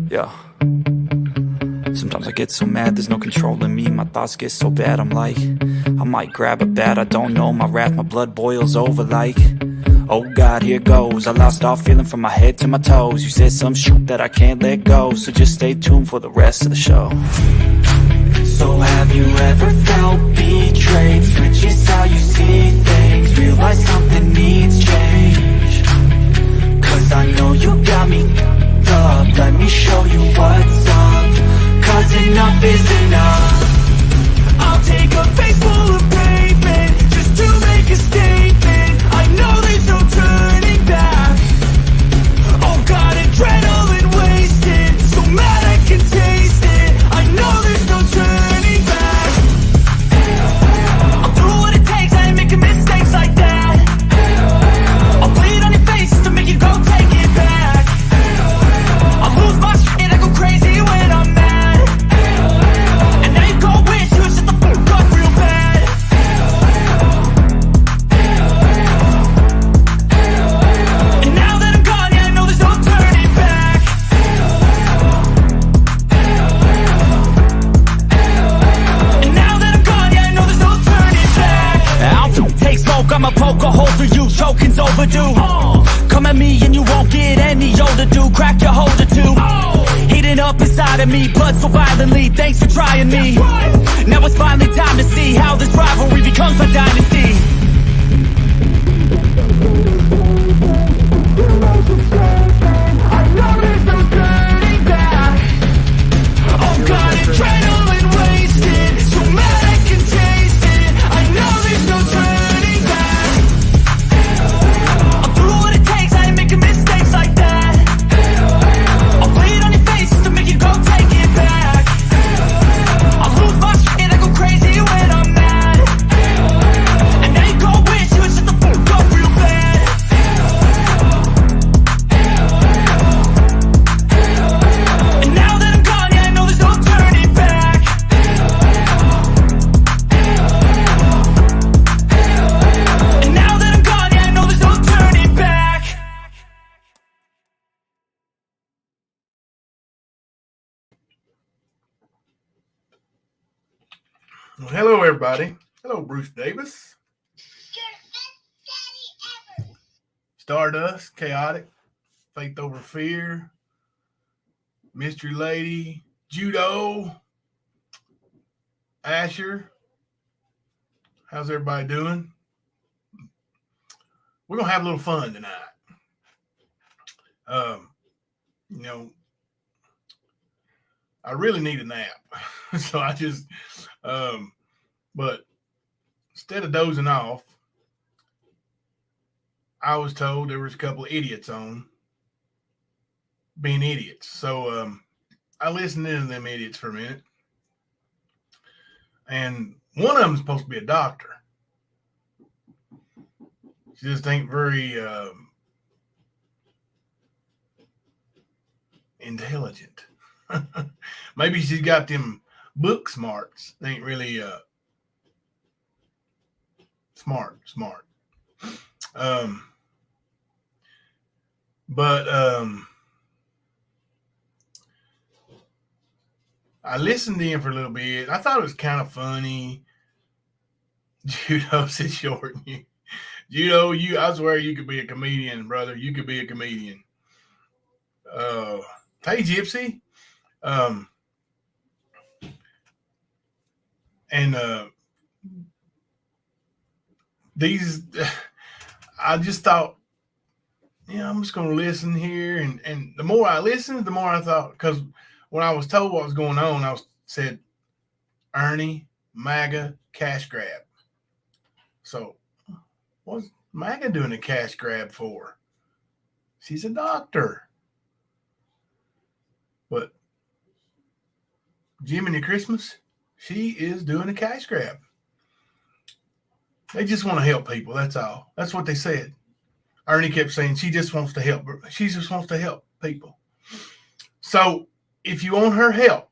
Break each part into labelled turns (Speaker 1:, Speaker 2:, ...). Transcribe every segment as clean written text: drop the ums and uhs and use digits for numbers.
Speaker 1: Yeah. Sometimes I get so mad, there's no controlling me. My thoughts get so bad, I'm like, I might grab a bat, I don't know. My wrath, my blood boils over like, oh God, here goes. I lost all feeling from my head to my toes. You said some shit that I can't let go, so just stay tuned for the rest of the show. So have you ever felt betrayed? Switches how you see things, realize something needs change. Cause I know you got me up, let me show you what's up. Cause enough is enough. I'll take a face full of pavement just to make a statement. I know there's no turning back. Oh God, adrenaline wasted, so mad I can taste it. I know there's no turning back. I'll do what it takes, I ain't making mistakes like that. I'll bleed on your face to make you go take it back. I'll lose my shit, I go crazy when I'm mad. And now you go wish you would shut the fuck up real bad. And now that I'm gone, yeah, I know there's no turning back. And now that I'm gone, yeah, I know there's no turning back. I'll take smoke, I'ma poke a hole through you, choking's overdue. Come at me and you won't get any older, dude. Crack your holder too. Heating up inside of me, blood so violently. Thanks for trying me. Now it's finally time to see how this rivalry becomes a dynasty. I know there's no turning back. Oh God, adrenaline wasted, so mad I can taste it. I know there's no turning back. I'll do what it takes, I ain't making mistakes like that. I'll bleed on your face to make you go take it back. I'll lose my shit, I go crazy when I'm mad. And now you go wish you would shut the fuck up real bad. And now that I'm gone, yeah, I know there's no turning back. And now that I'm gone, yeah, I know there's no turning back.
Speaker 2: Well, hello, everybody. Hello, Bruce Davis. Stardust, Chaotic, Faith Over Fear, Mystery Lady, Judo, Asher. How's everybody doing? We're going to have a little fun tonight. You know, I really need a nap. So I just, but instead of dozing off, I was told there was a couple of idiots on being idiots. So I listened in to them idiots for a minute. And one of them is supposed to be a doctor. She just ain't very intelligent. Maybe she's got them book smarts. They ain't really smart. But I listened in for a little bit. I thought it was kind of funny. Judo said short. Judo, I swear you could be a comedian, brother. You could be a comedian. Hey, Gypsy. And these, I just thought, I'm just going to listen here. And the more I listened, the more I thought, because when I was told what was going on, I said, Ernie, MAGA, cash grab. So what's MAGA doing a cash grab for? She's a doctor. But Jiminy Christmas, she is doing a cash grab. They just want to help people. That's all. That's what they said. Ernie kept saying she just wants to help. She just wants to help people. So if you want her help,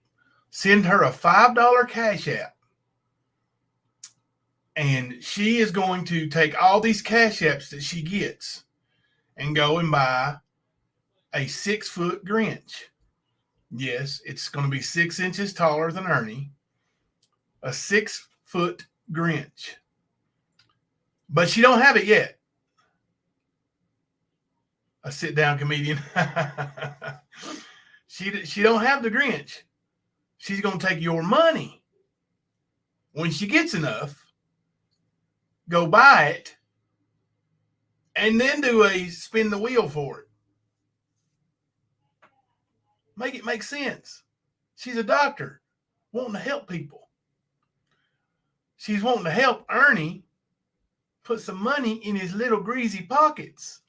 Speaker 2: send her a $5 cash app. And she is going to take all these cash apps that she gets and go and buy a 6-foot Grinch Yes, it's going to be 6 inches taller than Ernie, a 6-foot Grinch. But she don't have it yet. A sit-down comedian. She don't have the Grinch. She's going to take your money. When she gets enough, go buy it, and then do a spin the wheel for it. Make it make sense. She's a doctor wanting to help people. She's wanting to help Ernie put some money in his little greasy pockets.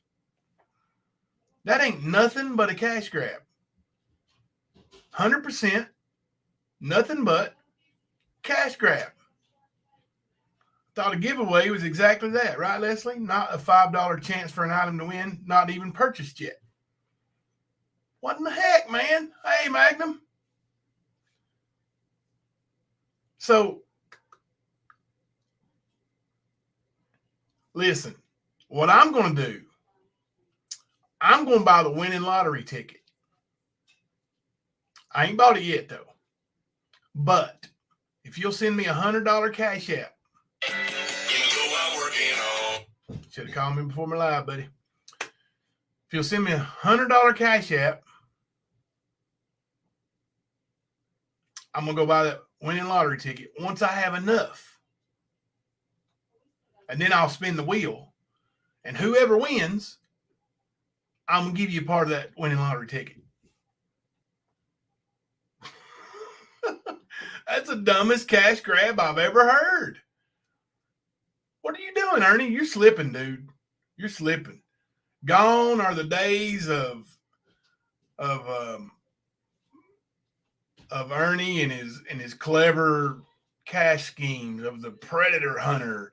Speaker 2: That ain't nothing but a cash grab. 100% nothing but cash grab. Thought a giveaway was exactly that, right, Leslie? Not a $5 chance for an item to win, not even purchased yet. What in the heck, man? Hey, Magnum. So, listen, what I'm going to do, I'm going to buy the winning lottery ticket. I ain't bought it yet, though. But if you'll send me $100 cash app, should have called me before my live, buddy. If you'll send me $100 cash app, I'm going to go buy that winning lottery ticket once I have enough. And then I'll spin the wheel. And whoever wins, I'm going to give you a part of that winning lottery ticket. That's the dumbest cash grab I've ever heard. What are you doing, Ernie? You're slipping, dude. You're slipping. Gone are the days of Ernie and his clever cash schemes of the Predator Hunter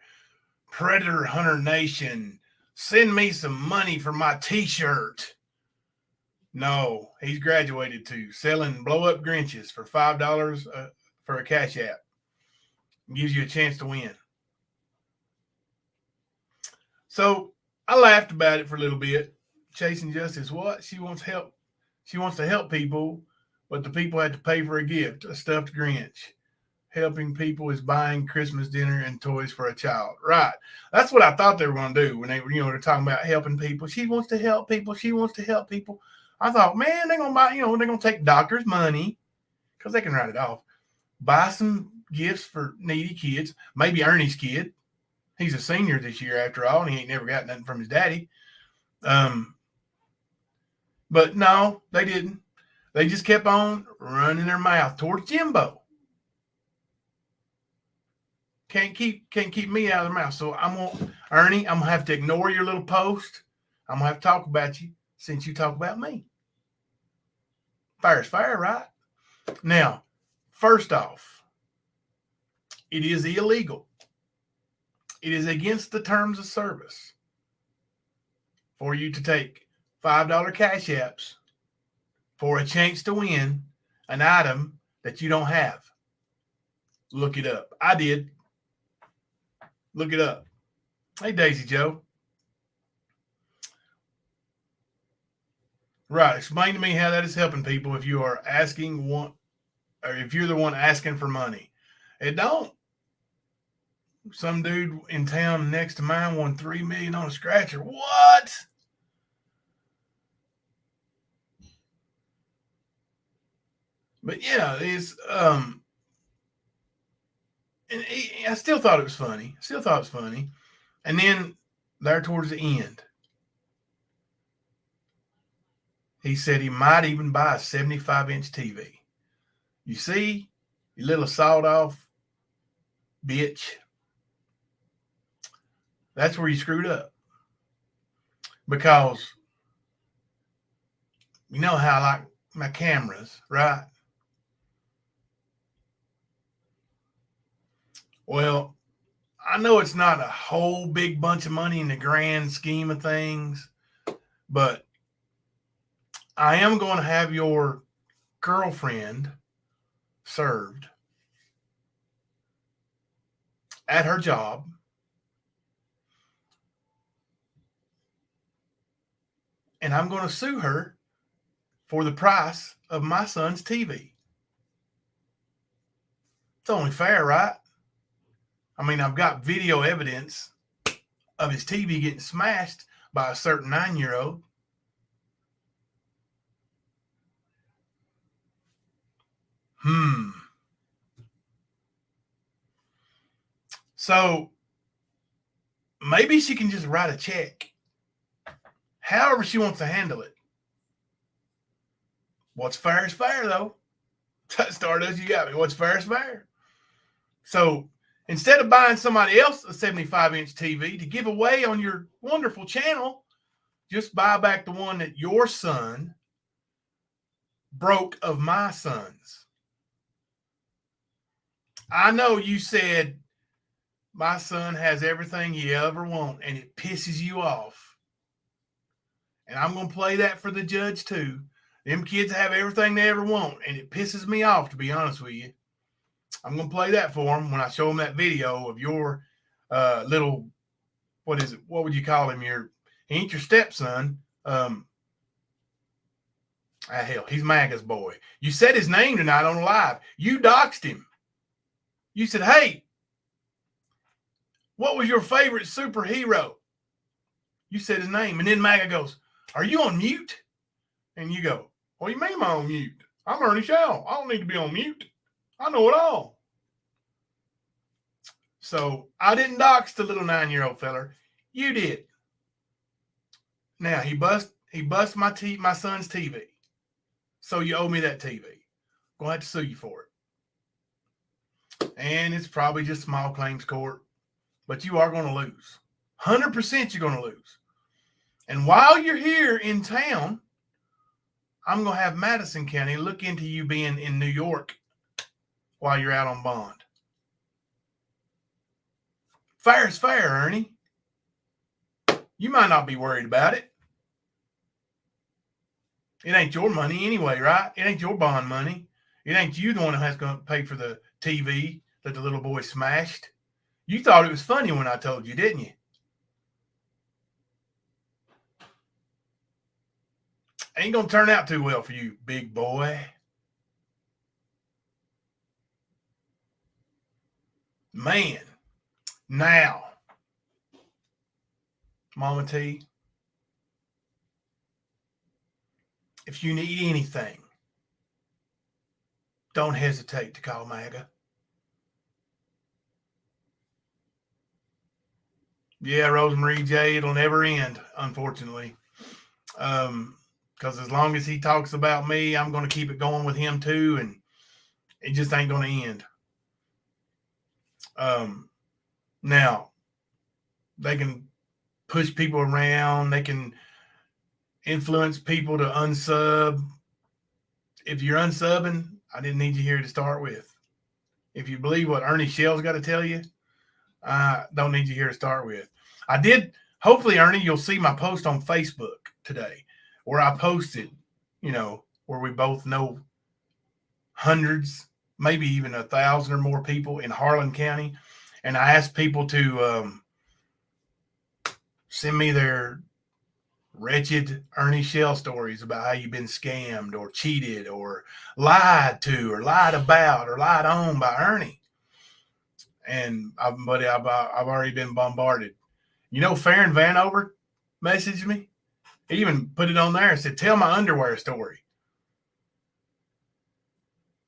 Speaker 2: Nation. Send me some money for my T-shirt. No, he's graduated to selling blow-up Grinches for $5 for a cash app. Gives you a chance to win. So I laughed about it for a little bit. Chasing Justice, what? She wants help. She wants to help people, but the people had to pay for a gift, a stuffed Grinch. Helping people is buying Christmas dinner and toys for a child. Right. That's what I thought they were going to do when they were, they're talking about helping people. She wants to help people. She wants to help people. I thought, man, they're going to buy, they're going to take doctors' money because they can write it off. Buy some gifts for needy kids. Maybe Ernie's kid. He's a senior this year after all, and he ain't never got nothing from his daddy. But no, they didn't. They just kept on running their mouth towards Jimbo. Can't keep me out of their mouth. So Ernie, I'm gonna have to ignore your little post. I'm gonna have to talk about you since you talk about me. Fair is fair, right? Now, first off, it is illegal. It is against the terms of service for you to take $5 cash apps for a chance to win an item that you don't have. Look it up. I did. Look it up. Hey, Daisy Joe. Right. Explain to me how that is helping people if you are asking one, or if you're the one asking for money. It don't. Some dude in town next to mine won $3 million on a scratcher. What? But yeah, it's and I still thought it was funny. And then there towards the end, he said he might even buy a 75-inch TV. You see, you little sawed-off bitch. That's where you screwed up. Because you know how I like my cameras, right? Well, I know it's not a whole big bunch of money in the grand scheme of things, but I am going to have your girlfriend served at her job. And I'm going to sue her for the price of my son's TV. It's only fair, right? I mean, I've got video evidence of his TV getting smashed by a certain 9-year-old. So maybe she can just write a check, however she wants to handle it. What's fair is fair, though. Stardust, you got me. What's fair is fair. So instead of buying somebody else a 75-inch TV to give away on your wonderful channel, just buy back the one that your son broke of my son's. I know you said my son has everything he ever want, and it pisses you off. And I'm going to play that for the judge too. Them kids have everything they ever want, and it pisses me off, to be honest with you. I'm going to play that for them when I show them that video of your little, what is it? What would you call him? He ain't your stepson. Hell, he's Maga's boy. You said his name tonight on live. You doxed him. You said, hey, what was your favorite superhero? You said his name. And then Maga goes, are you on mute? And you go, what do you mean am I on mute? I'm Ernie Shaw. I don't need to be on mute. I know it all. So I didn't dox the little 9-year-old feller. You did. Now he bust my son's TV. So you owe me that TV. Gonna have to sue you for it. And it's probably just small claims court, but you are going to lose. 100% you're going to lose. And while you're here in town, I'm going to have Madison County look into you being in New York while you're out on bond. Fair is fair, Ernie. You might not be worried about it. It ain't your money anyway, right? It ain't your bond money. It ain't you the one that's going to pay for the TV that the little boy smashed. You thought it was funny when I told you, didn't you? Ain't going to turn out too well for you, big boy. Man. Now, Mama T, if you need anything, don't hesitate to call MAGA. Yeah, Rosemarie J, it'll never end, unfortunately. Because as long as he talks about me, I'm going to keep it going with him too, and it just ain't going to end. Now, they can push people around. They can influence people to unsub. If you're unsubbing, I didn't need you here to start with. If you believe what Ernie Shell's got to tell you, I don't need you here to start with. I did. Hopefully, Ernie, you'll see my post on Facebook today where I posted, where we both know hundreds, maybe even 1,000 or more people in Harlan County. And I asked people to send me their wretched Ernie Shell stories about how you've been scammed or cheated or lied to or lied about or lied on by Ernie. And I've already been bombarded. Farron Vanover messaged me. He even put it on there and said, tell my underwear story.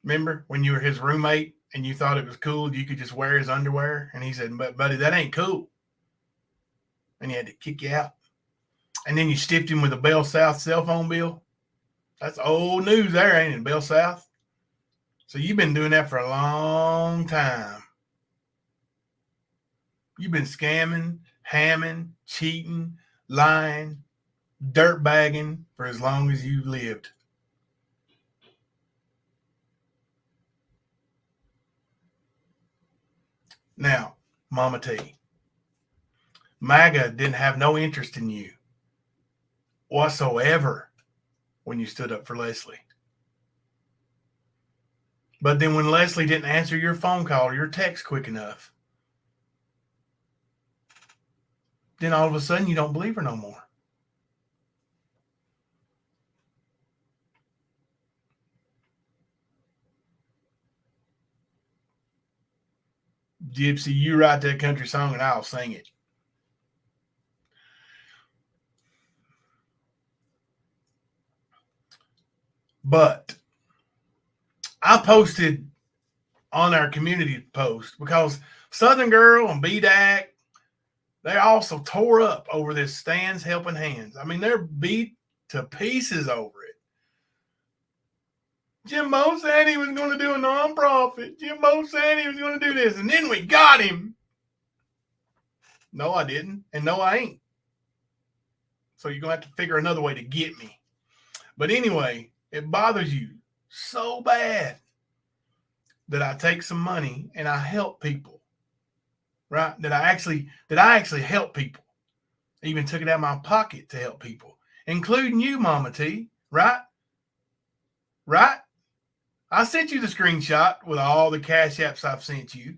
Speaker 2: Remember when you were his roommate and you thought it was cool, you could just wear his underwear? And he said, but buddy, that ain't cool. And he had to kick you out. And then you stiffed him with a Bell South cell phone bill. That's old news there, ain't it, Bell South? So you've been doing that for a long time. You've been scamming, hamming, cheating, lying, dirtbagging for as long as you've lived. Now, Mama T, MAGA didn't have no interest in you whatsoever when you stood up for Leslie. But then when Leslie didn't answer your phone call or your text quick enough, then all of a sudden you don't believe her no more. Gypsy, you write that country song and I'll sing it. But I posted on our community post because Southern Girl and B-Dak, they also tore up over this Stan's Helping Hands. I mean, they're beat to pieces over it. Jimbo said he was going to do a nonprofit. Jimbo said he was going to do this. And then we got him. No, I didn't. And no, I ain't. So you're going to have to figure another way to get me. But anyway, it bothers you so bad that I take some money and I help people, right? That I actually help people. I even took it out of my pocket to help people, including you, Mama T, right? Right? I sent you the screenshot with all the cash apps I've sent you.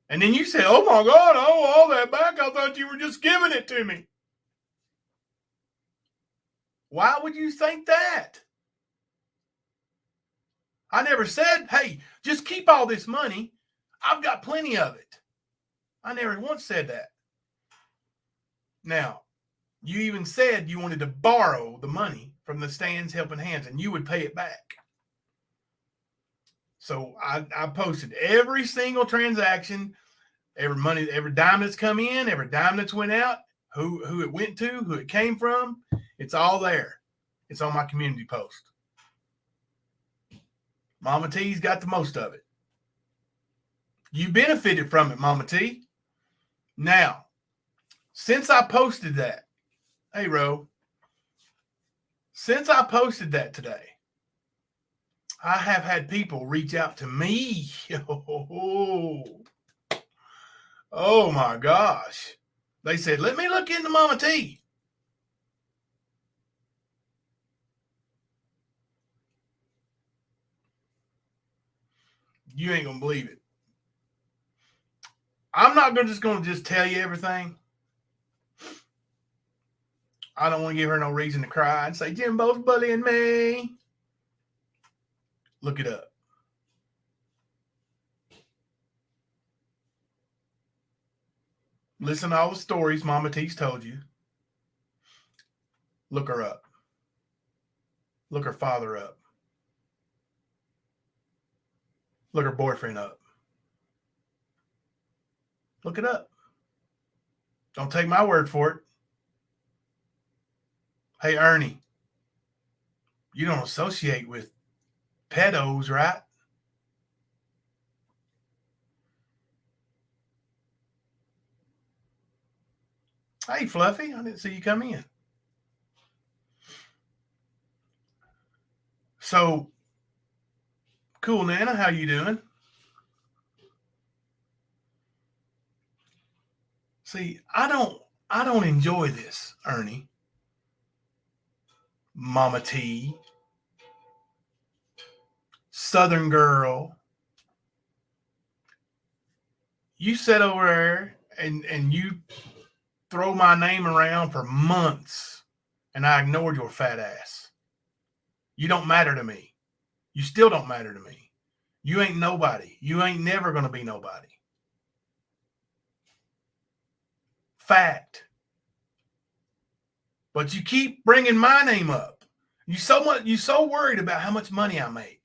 Speaker 2: And then you said, oh my God, I owe all that back. I thought you were just giving it to me. Why would you think that? I never said, hey, just keep all this money. I've got plenty of it. I never once said that. Now, you even said you wanted to borrow the money from the Stan's Helping Hands and you would pay it back. So I posted every single transaction, every dime that's come in, every dime that's went out, who it went to, who it came from. It's all there. It's on my community post. Mama T's got the most of it. You benefited from it, Mama T. Now, since I posted that, hey, Ro, since I posted that today, I have had people reach out to me. Oh my gosh. They said, let me look into Mama T. You ain't going to believe it. I'm not just going to tell you everything. I don't want to give her no reason to cry and say, Jimbo's bullying me. Look it up. Listen to all the stories Mama T's told you. Look her up. Look her father up. Look her boyfriend up. Look it up. Don't take my word for it. Hey, Ernie, you don't associate with pedos, right? Hey, Fluffy, I didn't see you come in. So, cool, Nana, how you doing? See, I don't enjoy this, Ernie. Mama T, Southern Girl. You sit over there and you throw my name around for months and I ignored your fat ass. You don't matter to me. You still don't matter to me. You ain't nobody. You ain't never going to be nobody. Fact. But you keep bringing my name up. You so worried about how much money I make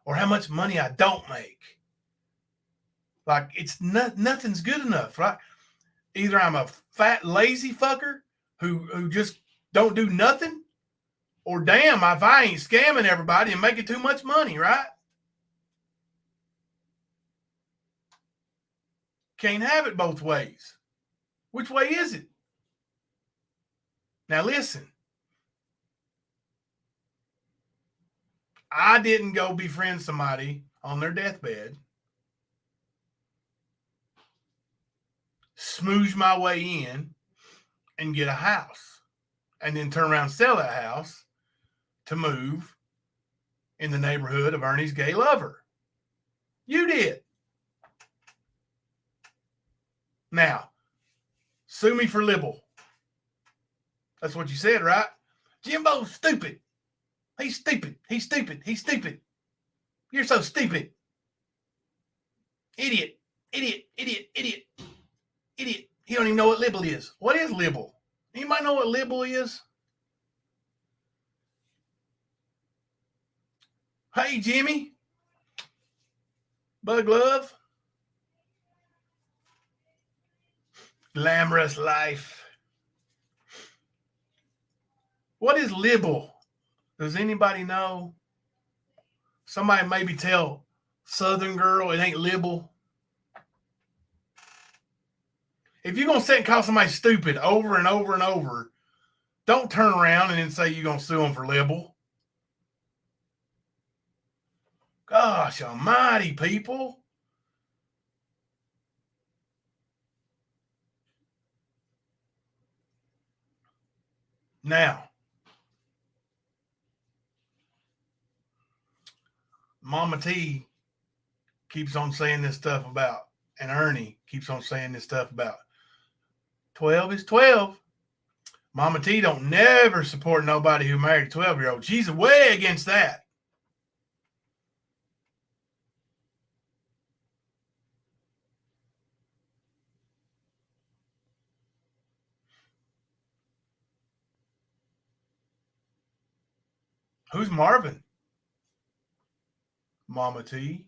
Speaker 2: or how much money I don't make. Like it's nothing's good enough, right? Either I'm a fat lazy fucker who just don't do nothing, or damn, if I ain't scamming everybody and making too much money, right? Can't have it both ways. Which way is it? Now listen. I didn't go befriend somebody on their deathbed, smooge my way in and get a house, and then turn around and sell that house to move in the neighborhood of Ernie's gay lover. You did. Now, sue me for libel. That's what you said, right? Jimbo's stupid. He's stupid. He's stupid. He's stupid. You're so stupid. Idiot. Idiot, idiot, idiot, idiot. He don't even know what libel is. What is libel? Anybody know what libel is? Hey, Jimmy. Bug Love. Glamorous life. What is libel? Does anybody know? Somebody maybe tell Southern girl it ain't libel. If you're going to sit and call somebody stupid over and over and over, don't turn around and then say you're going to sue them for libel. Gosh almighty, people. Now, Mama T keeps on saying this stuff about, and Ernie keeps on saying this stuff about 12 is 12. Mama T don't never support nobody who married a 12-year-old. She's way against that. Who's Marvin? Mama T.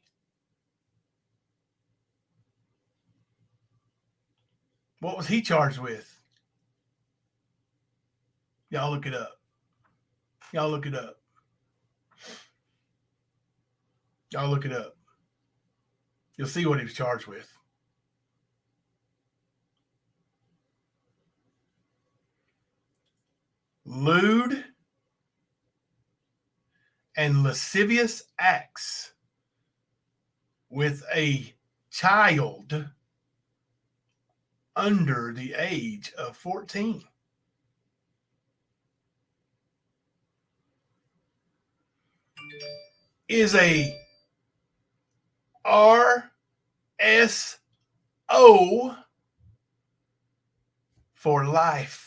Speaker 2: What was he charged with? Y'all look it up. Y'all look it up. Y'all look it up. You'll see what he was charged with. Lewd and lascivious acts with a child under the age of 14. Is a RSO for life.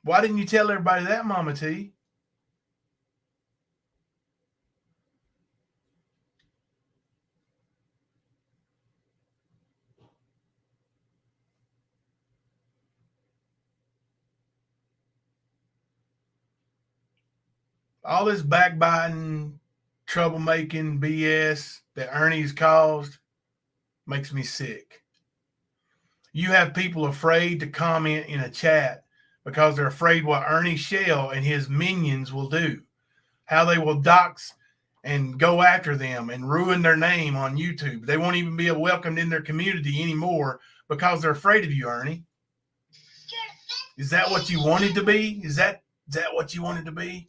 Speaker 2: Why didn't you tell everybody that, Mama T? All this backbiting, troublemaking BS that Ernie's caused makes me sick. You have people afraid to comment in a chat because they're afraid what Ernie Shell and his minions will do, how they will dox and go after them and ruin their name on YouTube. They won't even be welcomed in their community anymore because they're afraid of you, Ernie. Is that what you wanted to be? Is that what you wanted to be?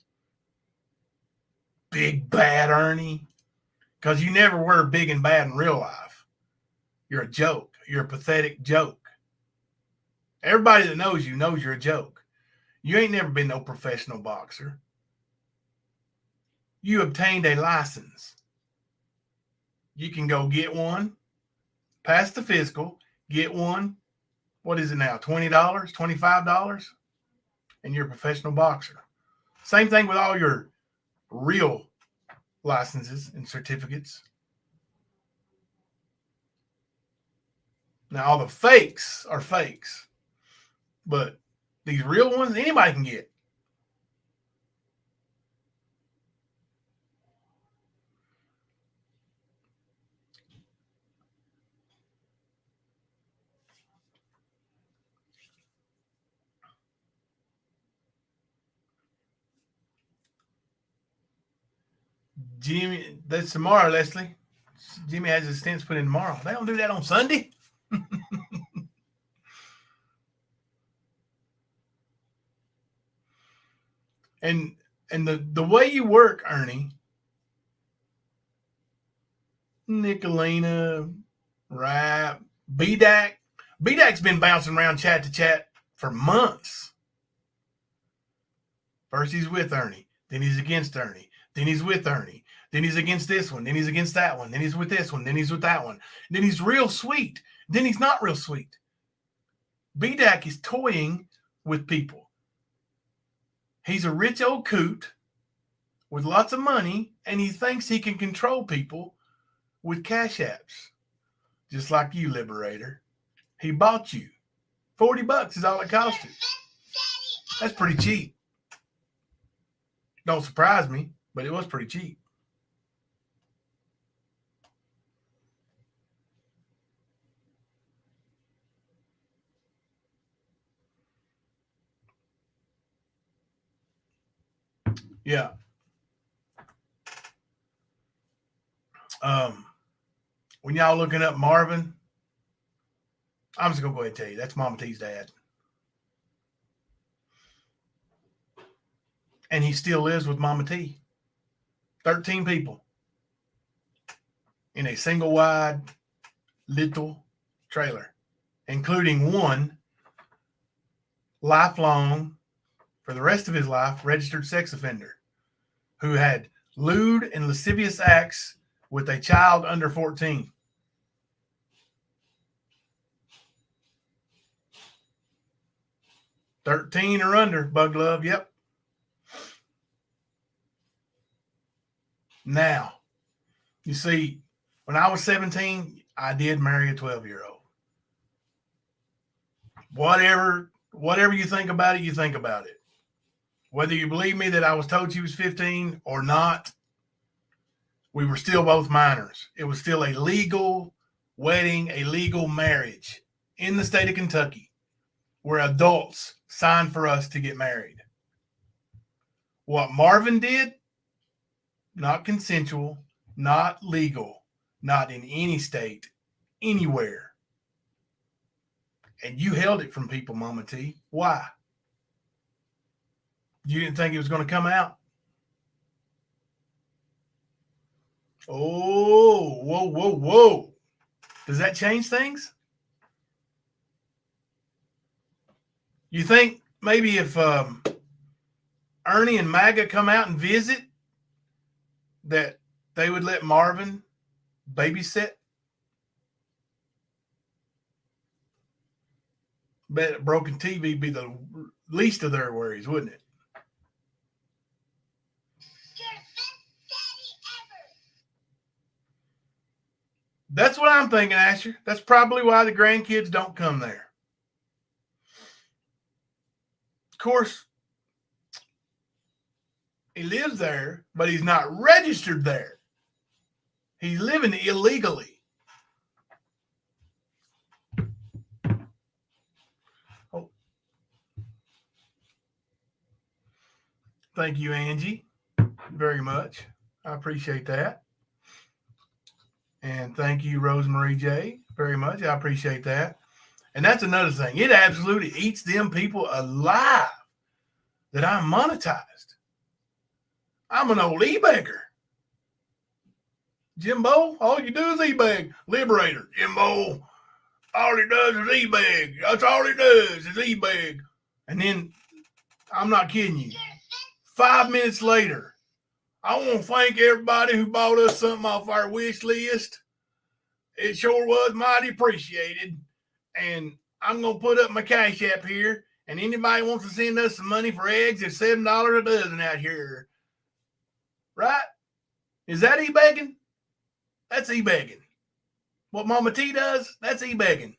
Speaker 2: Big bad Ernie? Because you never were big and bad in real life. You're a joke. You're a pathetic joke. Everybody that knows you knows you're a joke. You ain't never been no professional boxer. You obtained a license. You can go get one, pass the physical, get one. What is it now? $20, $25? And you're a professional boxer. Same thing with all your real licenses and certificates. Now, all the fakes are fakes, but these real ones, anybody can get. Jimmy, that's tomorrow, Leslie. Jimmy has his stents put in tomorrow. They don't do that on Sunday. and the way you work, Ernie, Nicolina, Rap, BDAC. BDAC's been bouncing around chat to chat for months. First he's with Ernie, then he's against Ernie, then he's with Ernie, then he's against this one, then he's against that one, then he's with this one, then he's with that one, then he's real sweet, then he's not real sweet. BDAC is toying with people. He's a rich old coot with lots of money, and he thinks he can control people with cash apps, just like you, Liberator. He bought you. $40 is all it costed. That's pretty cheap. Don't surprise me, but it was pretty cheap. Yeah. When y'all looking up Marvin, I'm just gonna go ahead and tell you that's Mama T's dad, and he still lives with Mama T. 13 people in a single wide little trailer, including one lifelong, for the rest of his life, registered sex offender who had lewd and lascivious acts with a child under 14. $13 or under, Bug Love. Yep. Now, you see, when I was 17, I did marry a 12-year-old. Whatever you think about it, you think about it. Whether you believe me that I was told she was 15 or not, we were still both minors. It was still a legal wedding, a legal marriage in the state of Kentucky, where adults signed for us to get married. What Marvin did, not consensual, not legal, not in any state, anywhere. And you held it from people, Mama T. Why? You didn't think it was going to come out? Oh, whoa. Does that change things? You think maybe if Ernie and MAGA come out and visit, that they would let Marvin babysit? Bet a broken TV be the least of their worries, wouldn't it? That's what I'm thinking, Asher. That's probably why the grandkids don't come there. Of course, he lives there, but he's not registered there. He's living illegally. Oh. Thank you, Angie, very much. I appreciate that. And thank you, Rosemary J, very much. I appreciate that. And that's another thing. It absolutely eats them people alive that I'm monetized. I'm an old e-beggar. Jimbo, all you do is e-beg. Liberator, Jimbo, all he does is e-beg. That's all he does is e-beg. And then, I'm not kidding you, 5 minutes later, I want to thank everybody who bought us something off our wish list. It sure was mighty appreciated. And I'm going to put up my Cash App here. And anybody wants to send us some money for eggs, it's $7 a dozen out here. Right? Is that e-begging? That's e-begging. What Mama T does, that's e-begging.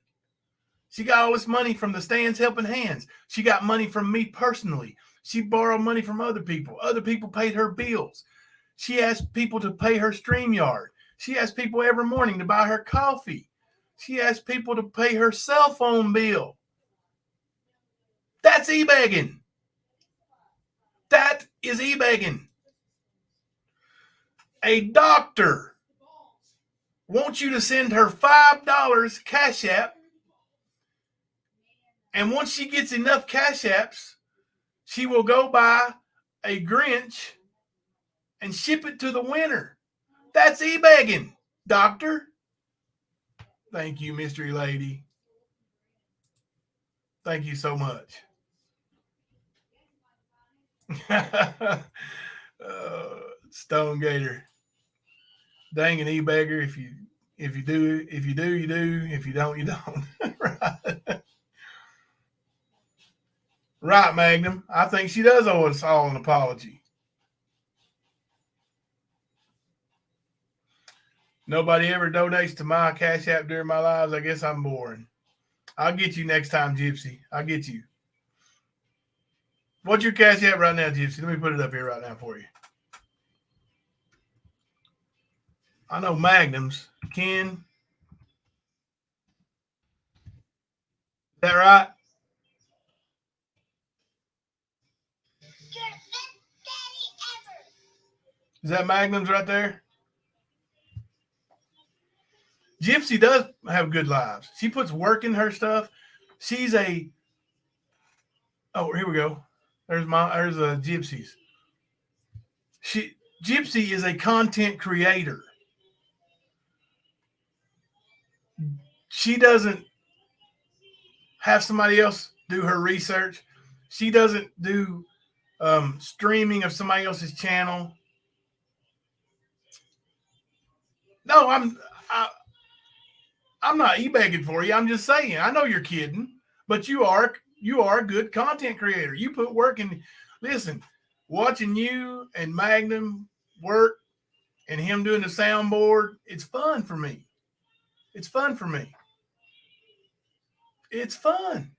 Speaker 2: She got all this money from the Stands Helping Hands. She got money from me personally. She borrowed money from other people. Other people paid her bills. She asked people to pay her StreamYard. She asked people every morning to buy her coffee. She asked people to pay her cell phone bill. That's e-begging. That is e-begging. A doctor wants you to send her $5 Cash App. And once she gets enough Cash Apps, she will go buy a Grinch and ship it to the winner. That's e-begging, doctor. Thank you, Mystery Lady. Thank you so much. Stone Gator. Dang an e-beggar. If you do, you do. If you don't, you don't. Right. Right, Magnum. I think she does owe us all an apology. Nobody ever donates to my Cash App during my lives. I guess I'm boring. I'll get you next time, Gypsy. I'll get you. What's your Cash App right now, Gypsy? Let me put it up here right now for you. I know Magnum's. Ken, is that right? Is that Magnum's right there? Gypsy does have good lives. She puts work in her stuff. She's a here we go. There's a Gypsy's. Gypsy is a content creator. She doesn't have somebody else do her research. She doesn't do streaming of somebody else's channel. No, I'm not e-begging for you. I'm just saying. I know you're kidding, but you are a good content creator. You put work in. Listen, watching you and Magnum work and him doing the soundboard, it's fun for me. It's fun for me. It's fun.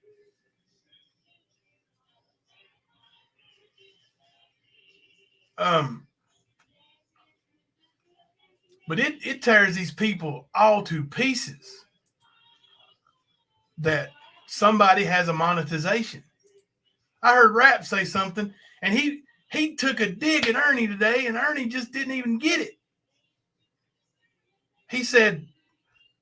Speaker 2: But it tears these people all to pieces that somebody has a monetization. I heard Rap say something, and he took a dig at Ernie today, and Ernie just didn't even get it. He said,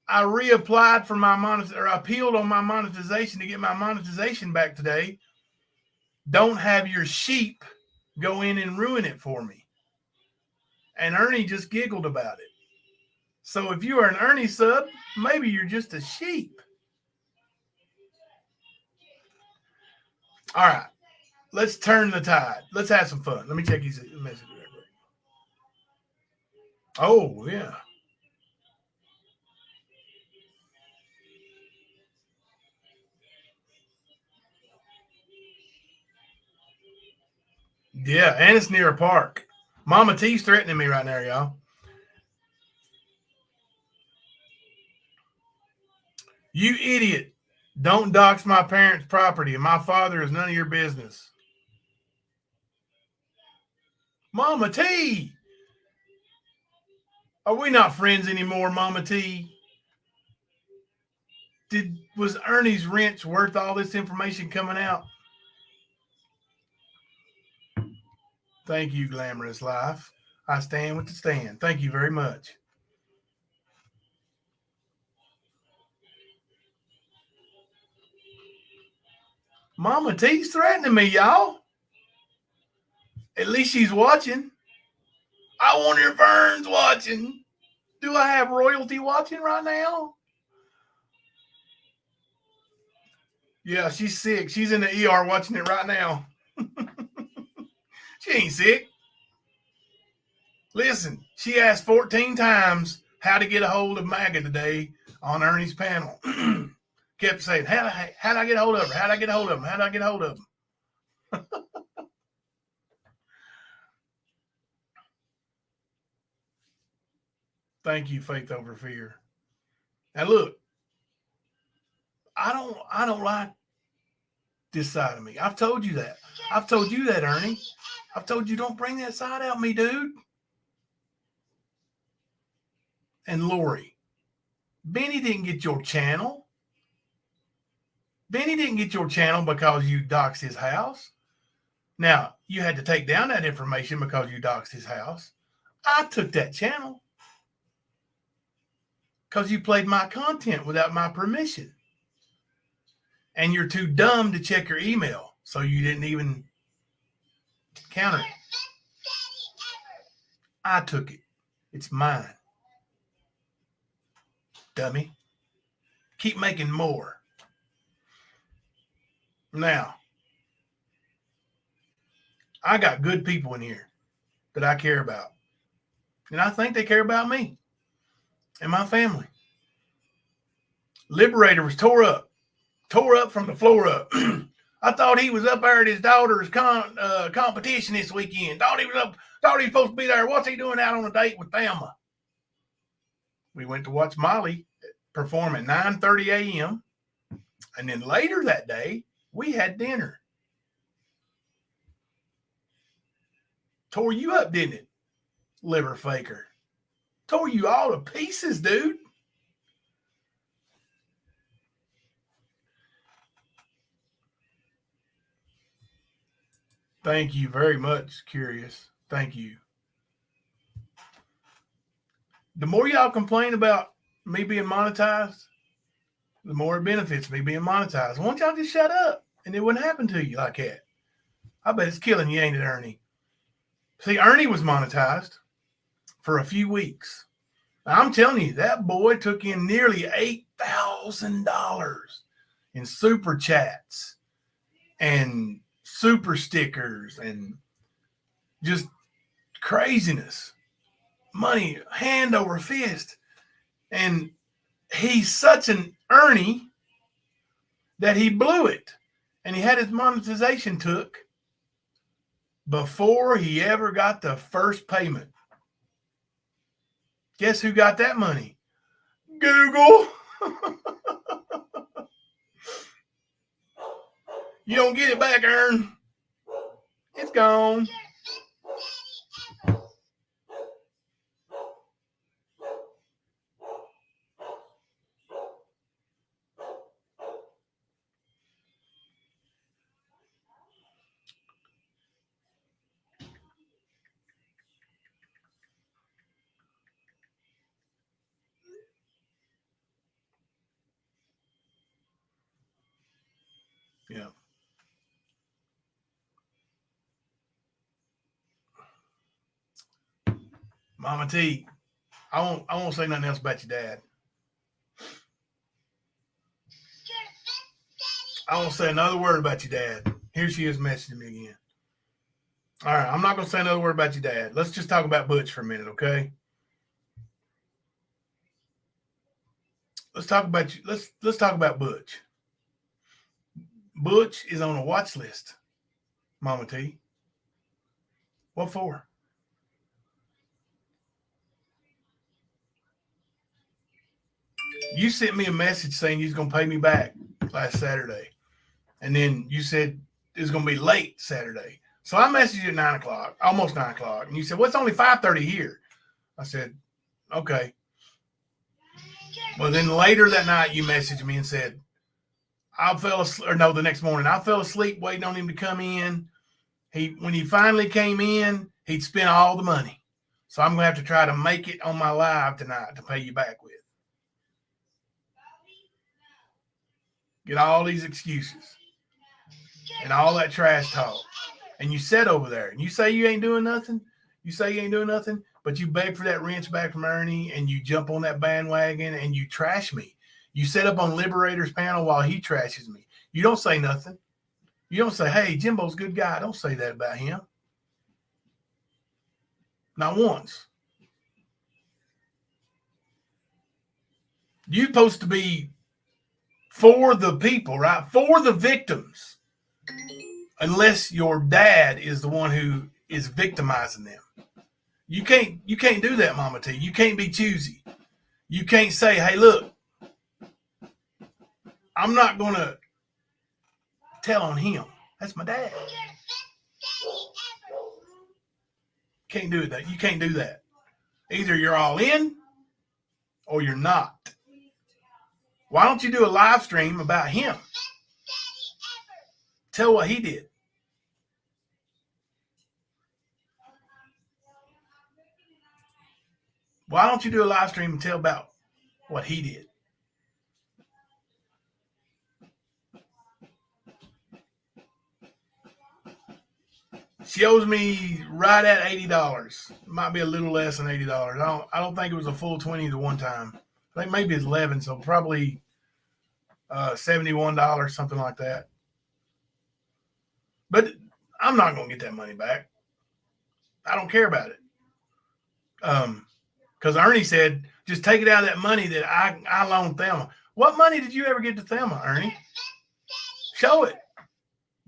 Speaker 2: I reapplied for my I appealed on my monetization to get my monetization back today. Don't have your sheep go in and ruin it for me. And Ernie just giggled about it. So if you are an Ernie sub, maybe you're just a sheep. All right. Let's turn the tide. Let's have some fun. Let me check his message real quick. Oh, yeah. Yeah, and it's near a park. Mama T's threatening me right now, y'all. You idiot. Don't dox my parents' property, and my father is none of your business. Mama T! Are we not friends anymore, Mama T? Was Ernie's wrench worth all this information coming out? Thank you, Glamorous Life. I stand with the stand. Thank you very much. Mama T's threatening me, y'all. At least she's watching. I wonder if Vern's watching. Do I have royalty watching right now? Yeah, she's sick. She's in the ER watching it right now. She ain't sick. Listen, she asked 14 times how to get a hold of MAGA today on Ernie's panel. Kept saying, how do I get a hold of her? How do I get a hold of him? How do I get a hold of him? Thank you, Faith Over Fear. Now look, I don't like this side of me. I've told you that. I've told you that, Ernie. I've told you don't bring that side out me, dude. And Lori, Benny didn't get your channel. Benny didn't get your channel because you doxed his house. Now, you had to take down that information because you doxed his house. I took that channel because you played my content without my permission. And you're too dumb to check your email, so you didn't even counter it. I took it. It's mine. Dummy. Keep making more. Now, I got good people in here that I care about. And I think they care about me and my family. Liberator was tore up from the floor up. I thought he was up there at his daughter's competition this weekend. Thought he was supposed to be there. What's he doing out on a date with Thelma? We went to watch Molly perform at 9:30 a.m. And then later that day, we had dinner. Tore you up, didn't it? Liver faker. Tore you all to pieces, dude. Thank you very much, Curious. Thank you. The more y'all complain about me being monetized, the more it benefits me being monetized. Why don't y'all just shut up and it wouldn't happen to you like that? I bet it's killing you, ain't it, Ernie? See, Ernie was monetized for a few weeks. Now, I'm telling you, that boy took in nearly $8,000 in super chats and super stickers and just craziness. Money hand over fist. And he's such an Ernie that he blew it. And he had his monetization took before he ever got the first payment. Guess who got that money? Google. You don't get it back, Ern. It's gone. Yeah. Mama T, I won't say nothing else about your dad. I won't say another word about your dad. Here she is messaging me again. All right, I'm not going to say another word about your dad. Let's just talk about Butch for a minute, okay? Let's talk about you. Let's talk about Butch. Butch is on a watch list, Mama T. What for? You sent me a message saying you was going to pay me back last Saturday. And then you said it was going to be late Saturday. So I messaged you at 9 o'clock, almost 9 o'clock. And you said, well, it's only 5:30 here. I said, okay. Well, then later that night, you messaged me and said, the next morning, I fell asleep waiting on him to come in. When he finally came in, he'd spent all the money. So I'm going to have to try to make it on my live tonight to pay you back with. Get all these excuses and all that trash talk. And you sit over there and you say you ain't doing nothing. But you beg for that wrench back from Ernie and you jump on that bandwagon and you trash me. You set up on Liberator's panel while he trashes me. You don't say nothing. You don't say, hey, Jimbo's a good guy. Don't say that about him. Not once. You're supposed to be for the people, right? For the victims. Unless your dad is the one who is victimizing them. You can't do that, Mama T. You can't be choosy. You can't say, hey, look, I'm not going to tell on him. That's my dad. Can't do that. You can't do that. Either you're all in or you're not. Why don't you do a live stream about him? Tell what he did. Why don't you do a live stream and tell about what he did? She owes me right at $80. It might be a little less than $80. I don't think it was a full 20 the one time. I think maybe it's 11, so probably $71, something like that. But I'm not going to get that money back. I don't care about it. Because Ernie said, just take it out of that money that I loaned Thelma. What money did you ever get to Thelma, Ernie? Show it.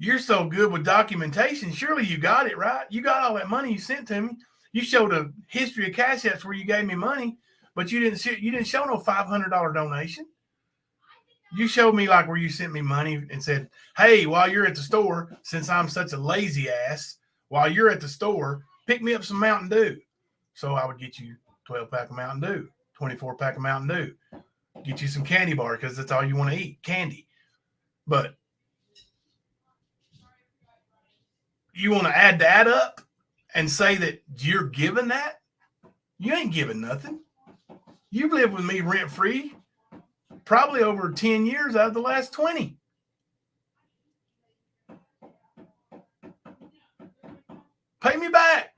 Speaker 2: You're so good with documentation. Surely you got it, right? You got all that money you sent to me. You showed a history of cash apps where you gave me money, but you didn't show no $500 donation. You showed me like where you sent me money and said, hey, while you're at the store, since I'm such a lazy ass, while you're at the store, pick me up some Mountain Dew. So I would get you 12-pack of Mountain Dew, 24-pack of Mountain Dew, get you some candy bar because that's all you want to eat, candy. But you want to add that up and say that you're giving that? You ain't giving nothing. You've lived with me rent-free probably over 10 years out of the last 20. Pay me back.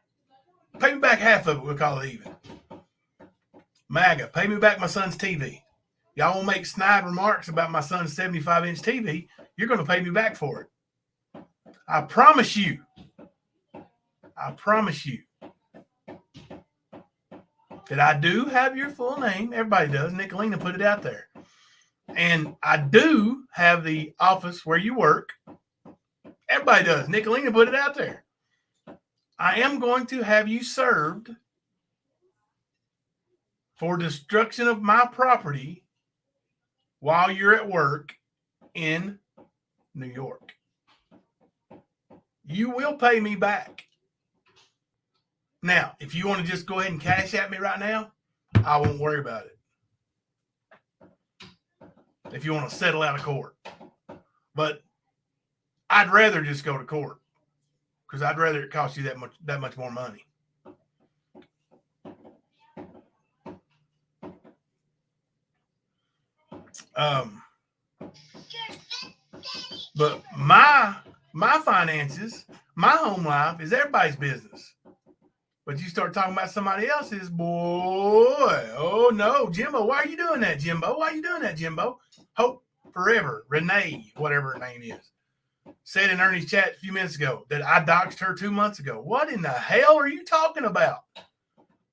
Speaker 2: Pay me back half of it. We'll call it even. MAGA, pay me back my son's TV. Y'all will make snide remarks about my son's 75-inch TV. You're going to pay me back for it. I promise you. I promise you that I do have your full name. Everybody does. Nicolina put it out there. And I do have the office where you work. Everybody does. Nicolina put it out there. I am going to have you served for destruction of my property while you're at work in New York. You will pay me back. Now, if you want to just go ahead and cash at me right now, I won't worry about it. If you want to settle out of court. But I'd rather just go to court because I'd rather it cost you that much more money. But my finances, my home life is everybody's business. But you start talking about somebody else's, boy. Oh no, Jimbo, why are you doing that, Jimbo? Why are you doing that, Jimbo? Hope Forever, Renee, whatever her name is, said in Ernie's chat a few minutes ago that I doxed her 2 months ago. What in the hell are you talking about?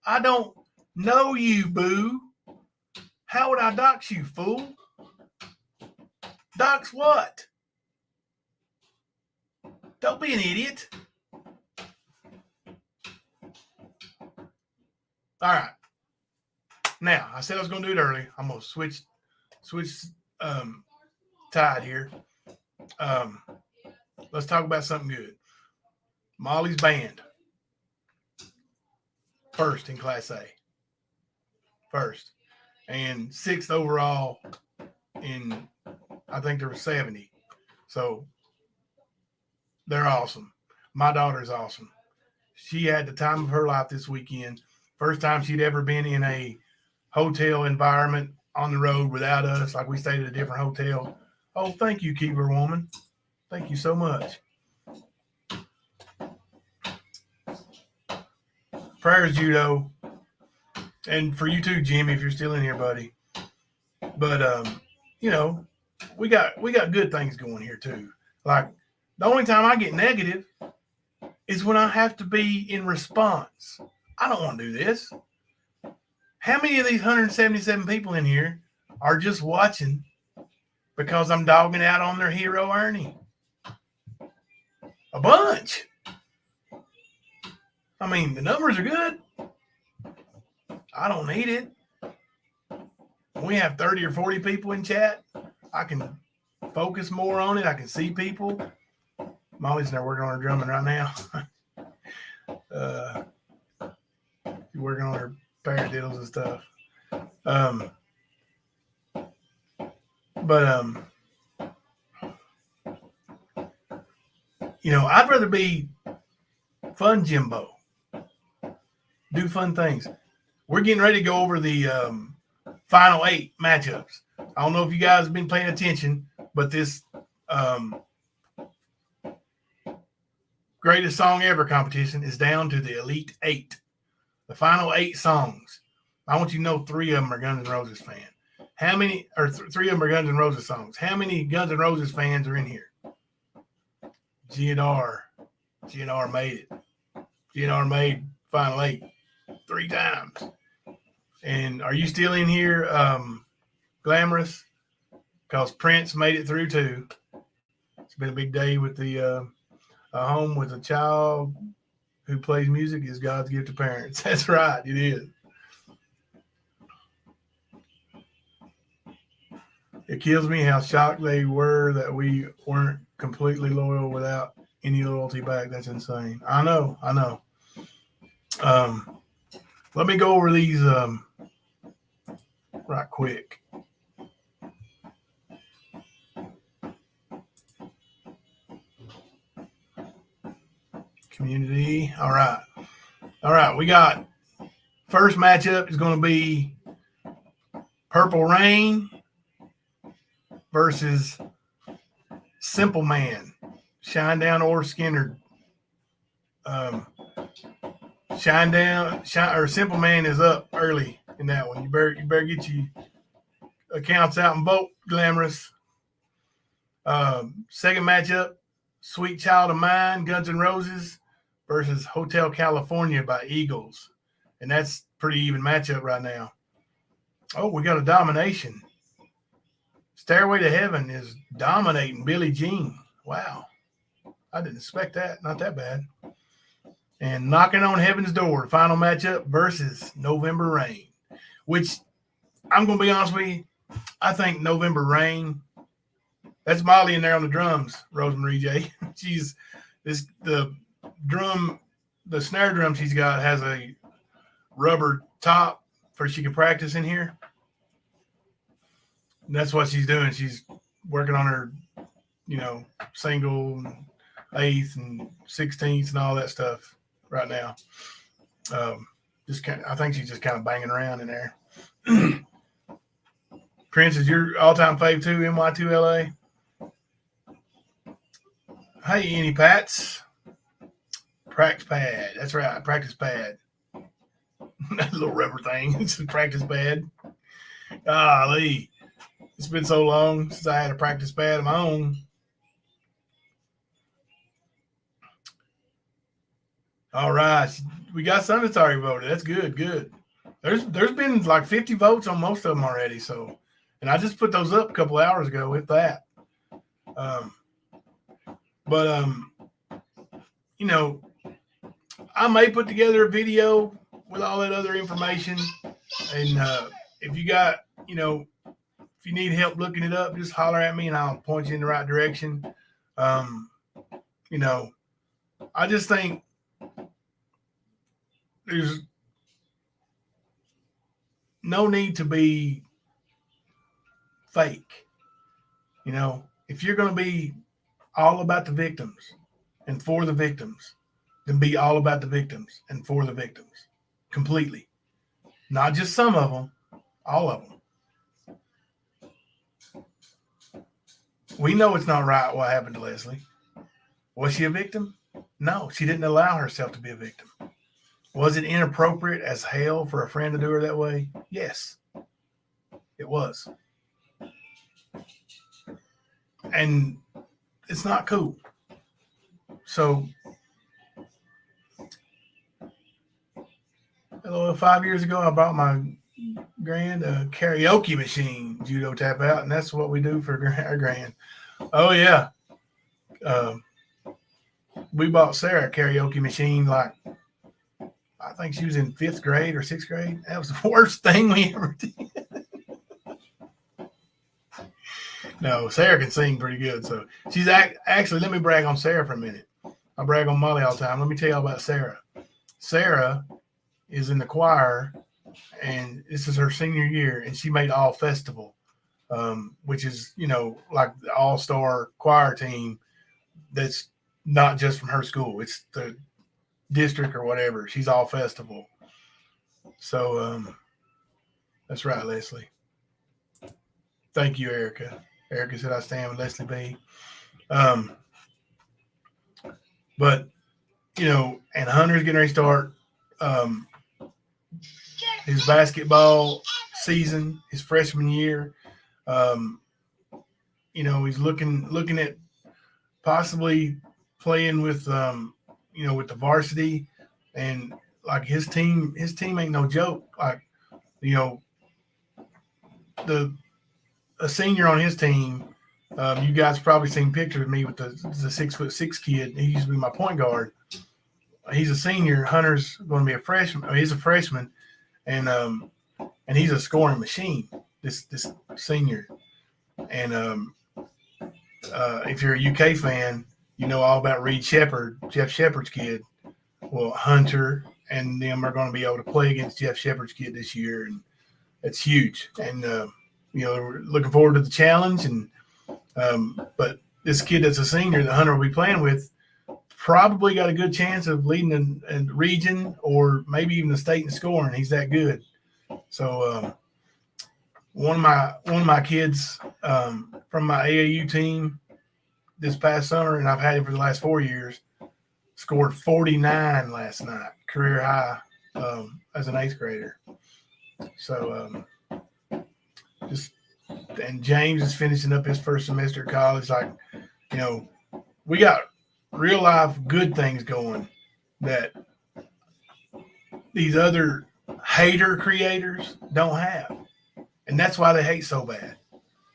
Speaker 2: I don't know you, boo. How would I dox you, fool? Dox what? Don't be an idiot. All right. Now, I said I was going to do it early. I'm going to switch tide here. Let's talk about something good. Molly's band. First in Class A. First. And 6th overall in, I think there were 70. So they're awesome. My daughter's awesome. She had the time of her life this weekend. First time she'd ever been in a hotel environment on the road without us. Like we stayed at a different hotel. Oh, thank you, Keebler woman. Thank you so much. Prayers, Judo. And for you too, Jimmy, if you're still in here, buddy. But, we got good things going here too. Like the only time I get negative is when I have to be in response. I don't want to do this. How many of these 177 people in here are just watching because I'm dogging out on their hero Ernie? A bunch. I mean, the numbers are good. I don't need it. When we have 30 or 40 people in chat, I can focus more on it. I can see people. Molly's in there working on her drumming right now. She's working on her paradiddles and stuff. I'd rather be fun Jimbo. Do fun things. We're getting ready to go over the final 8 matchups. I don't know if you guys have been paying attention, but this greatest song ever competition is down to the Elite 8. The final 8 songs. I want you to know 3 of them are Guns N' Roses fans. How many, or 3 of them are Guns N' Roses songs. How many Guns N' Roses fans are in here? GNR made it. GNR made final 8 3 times. And are you still in here, Glamorous? Because Prince made it through too. It's been a big day with the a home with a child who plays music is God's gift to parents. That's right, it is. It kills me how shocked they were that we weren't completely loyal without any loyalty back. That's insane. I know. Let me go over these right quick. Community. All right. We got first matchup is going to be Purple Rain versus Simple Man. Shinedown or Skinner. Simple Man is up early in that one. You better get your accounts out and vote, Glamorous. Second matchup, Sweet Child of Mine, Guns N' Roses versus Hotel California by Eagles. And that's pretty even matchup right now. Oh, we got a domination. Stairway to Heaven is dominating Billie Jean. Wow. I didn't expect that. Not that bad. And Knocking on Heaven's Door, final matchup versus November Rain, which I'm going to be honest with you, I think November Rain, that's Molly in there on the drums, Rosemarie J. The snare drum she's got has a rubber top for she can practice in here. And that's what she's doing. She's working on her, single, eighth, and 16th and all that stuff right now. I think she's just kind of banging around in there. Prince is your all-time fave too, NY2LA. Hey, Any Pats. Practice pad. That's right, practice pad. That little rubber thing. It's a practice pad. Golly. It's been so long since I had a practice pad of my own. All right. We got some that's already voted. That's good. There's been like 50 votes on most of them already. So, and I just put those up a couple hours ago with that. I may put together a video with all that other information. And if you got, if you need help looking it up, just holler at me and I'll point you in the right direction. I just think there's no need to be fake. If you're going to be all about the victims and for the victims, then be all about the victims and for the victims completely. Not just some of them, all of them. We know it's not right what happened to Leslie. Was she a victim? No, she didn't allow herself to be a victim. Was it inappropriate as hell for a friend to do her that way? Yes, it was. And it's not cool. So, 5 years ago, I bought my grand karaoke machine, judo tap out, and that's what we do for our grand. Oh, yeah. We bought Sarah a karaoke machine like, I think she was in 5th grade or 6th grade. That was the worst thing we ever did. No, Sarah can sing pretty good. So she's actually, let me brag on Sarah for a minute. I brag on Molly all the time. Let me tell you all about Sarah. Sarah is in the choir, and this is her senior year, and she made All Festival, which is, like the all-star choir team that's not just from her school. It's the district or whatever. She's All Festival. So that's right, Leslie. Thank you, Erica. Erica said I stand with Leslie B. But, and Hunter's getting ready to start his basketball season, his freshman year. He's looking at possibly playing with, with the varsity, and like his team ain't no joke. Like, a senior on his team You guys probably seen pictures of me with the 6'6" kid. He used to be my point guard. He's a senior. Hunter's going to be a freshman. He's a freshman, and he's a scoring machine. This senior, and if you're a UK fan, you know all about Reed Shepherd, Jeff Shepherd's kid. Well, Hunter and them are going to be able to play against Jeff Shepherd's kid this year, and it's huge. And we're looking forward to the challenge. And but this kid that's a senior that Hunter will be playing with probably got a good chance of leading in region or maybe even the state in scoring. He's that good. So one of my kids from my AAU team this past summer, and I've had him for the last 4 years, scored 49 last night, career high as an 8th grader. So and James is finishing up his first semester at college. Like, we got real life good things going that these other hater creators don't have. And that's why they hate so bad.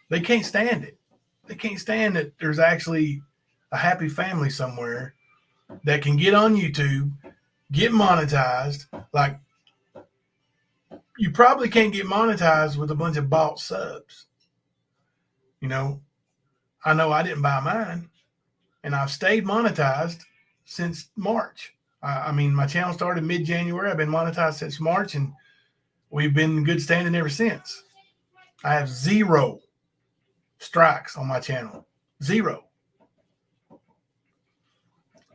Speaker 2: They can't stand it. They can't stand that there's actually a happy family somewhere that can get on YouTube, get monetized. Like, you probably can't get monetized with a bunch of bought subs. I know I didn't buy mine, and I've stayed monetized since March. I mean, my channel started mid-January. I've been monetized since March, and we've been in good standing ever since. I have 0 strikes on my channel. 0.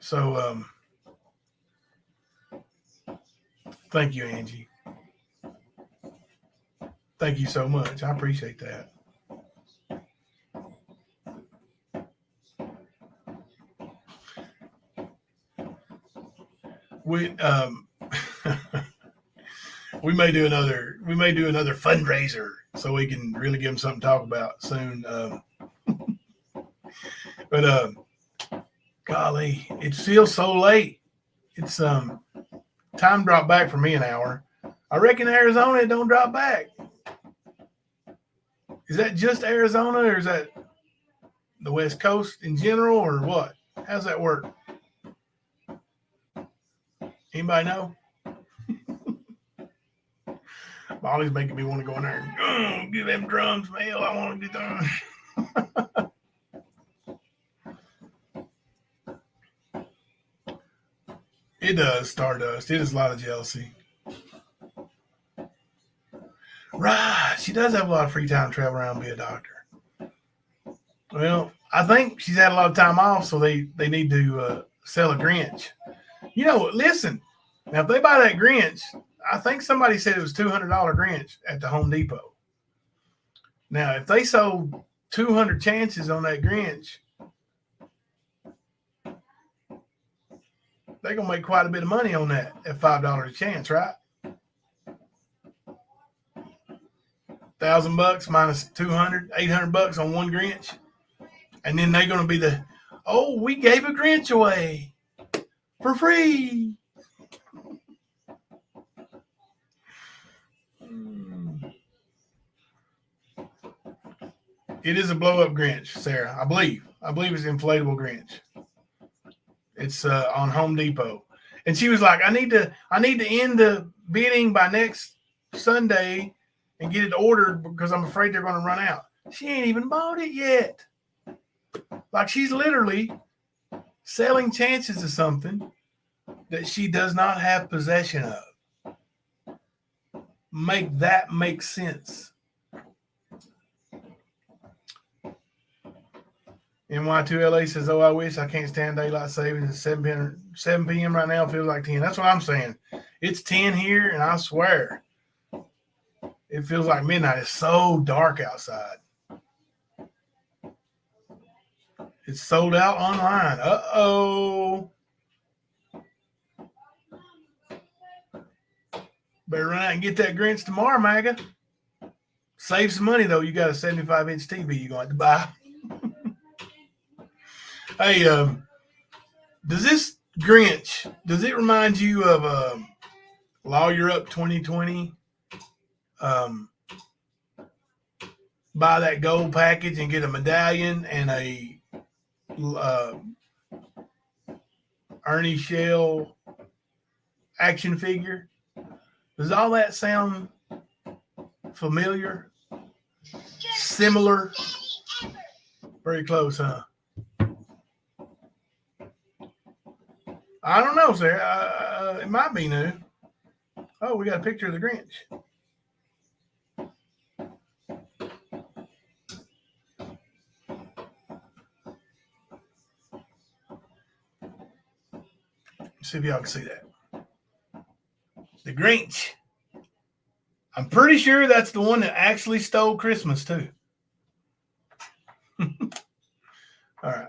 Speaker 2: So, thank you, Angie. Thank you so much. I appreciate that. We we may do another fundraiser so we can really give them something to talk about soon. But golly, it feels so late. It's time dropped back for me an hour. I reckon Arizona, it don't drop back. Is that just Arizona, or is that the West Coast in general, or what? How's that work? Anybody know? Molly's making me want to go in there and give them drums, man. I want to get them. It does, Stardust. It is a lot of jealousy. Right. She does have a lot of free time to travel around and be a doctor. Well, I think she's had a lot of time off, so they need to sell a Grinch. Listen, now if they buy that Grinch, I think somebody said it was $200 Grinch at the Home Depot. Now, if they sold 200 chances on that Grinch, they're going to make quite a bit of money on that at $5 a chance, right? $1,000 minus 200, $800 on one Grinch. And then they're going to be we gave a Grinch away for free. It is a blow-up Grinch, Sarah. I believe it's inflatable Grinch. It's on Home Depot. And she was like, I need to end the bidding by next Sunday and get it ordered because I'm afraid they're going to run out. She ain't even bought it yet. Like, she's literally selling chances of something that she does not have possession of. Make that make sense. NY2LA says, I wish I can't stand daylight savings at 7 p.m. right now. It feels like 10. That's what I'm saying. It's 10 here, and I swear it feels like midnight. It's so dark outside. It's sold out online. Uh-oh. Better run out and get that Grinch tomorrow, MAGA. Save some money, though. You got a 75-inch TV you're going to buy. Hey, does this Grinch, does it remind you of Lawyer Up 2020? buy that gold package and get a medallion and a Ernie Shell action figure? Does all that sound familiar? Similar? Very close, huh? I don't know, sir. It might be new. Oh, we got a picture of the Grinch. Let's see if y'all can see that. The Grinch. I'm pretty sure that's the one that actually stole Christmas, too. All right.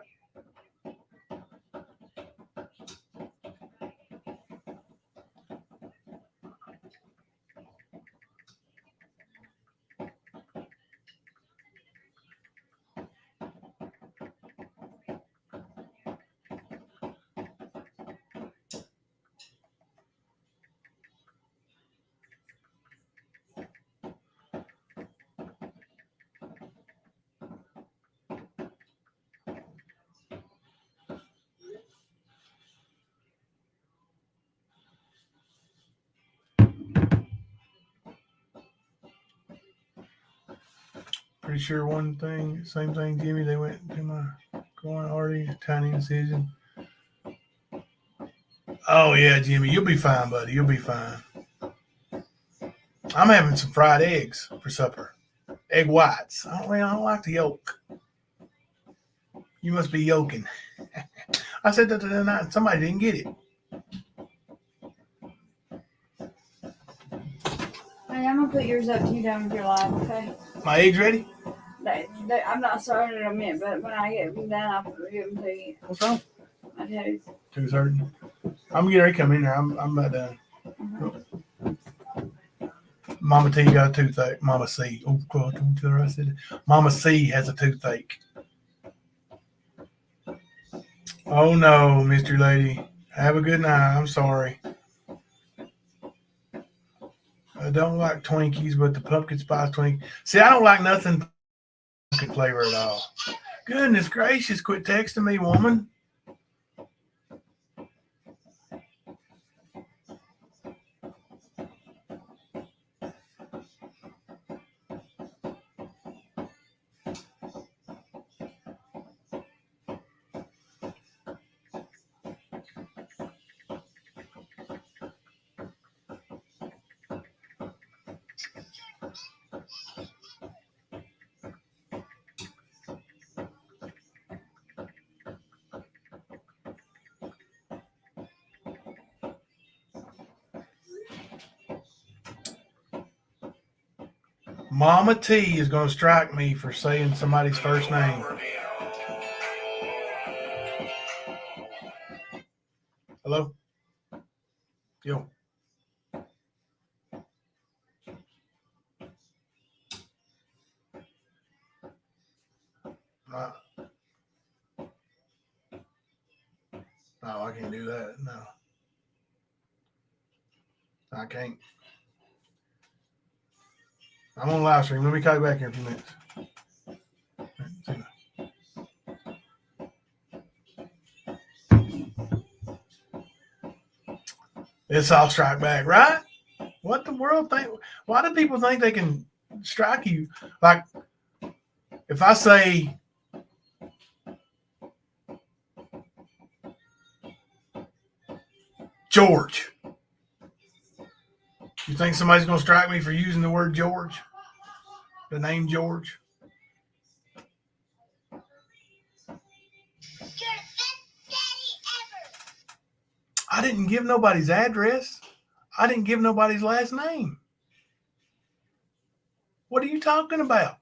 Speaker 2: Pretty sure one thing, same thing, Jimmy. They went to my going already, tiny incision. Oh yeah, Jimmy, you'll be fine, buddy. You'll be fine. I'm having some fried eggs for supper. Egg whites. I don't like the yolk. You must be yolking. I said that the other night and somebody didn't get it.
Speaker 3: Hey, I'm gonna put yours up to you down with your live, okay?
Speaker 2: My eggs ready?
Speaker 3: I'm not starting them yet, but when I get them done, I'll give them to you.
Speaker 2: What's wrong?
Speaker 3: I tell you.
Speaker 2: 2:30. I'm getting ready to come in there. I'm about done. Mama T got a toothache. Mama C. Oh God, don't tell her I said it. Mama C has a toothache. Oh no, Mystery Lady. Have a good night. I'm sorry. I don't like Twinkies, but the pumpkin spice Twinkie. See, I don't like nothing pumpkin flavor at all. Goodness gracious, quit texting me, woman. Mama T is going to strike me for saying somebody's first name. Hello? Yo. No, I can't do that. No. I can't. I'm on live stream. Let me call you back here in a few minutes. It's all strike back, right? What the world think? Why do people think they can strike you? Like, if I say George, you think somebody's going to strike me for using the word George? The name George? I didn't give nobody's address. I didn't give nobody's last name. What are you talking about?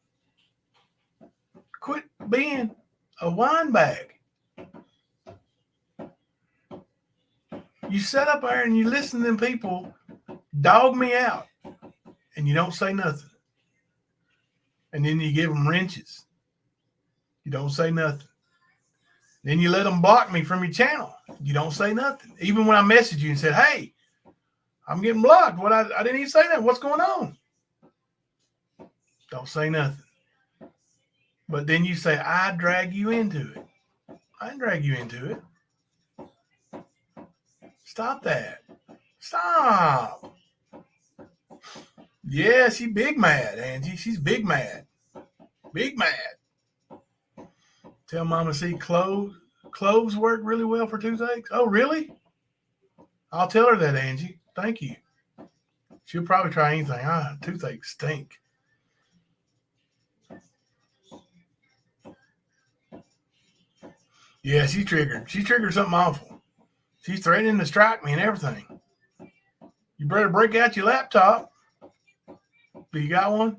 Speaker 2: Quit being a wine bag. You sit up there and you listen to them people dog me out and you don't say nothing. And then you give them wrenches. You don't say nothing. Then you let them block me from your channel. You don't say nothing. Even when I message you and said, hey, I'm getting blocked. I didn't even say that. What's going on? Don't say nothing. But then you say, I drag you into it. I didn't drag you into it. Stop that. Stop. Yeah, she's big mad, Angie. She's big mad. Big mad. Tell Mama C cloves work really well for toothaches. Oh, really? I'll tell her that, Angie. Thank you. She'll probably try anything. Toothaches stink. Yeah, she's triggered. She triggered something awful. She's threatening to strike me and everything. You better break out your laptop. Do you got one?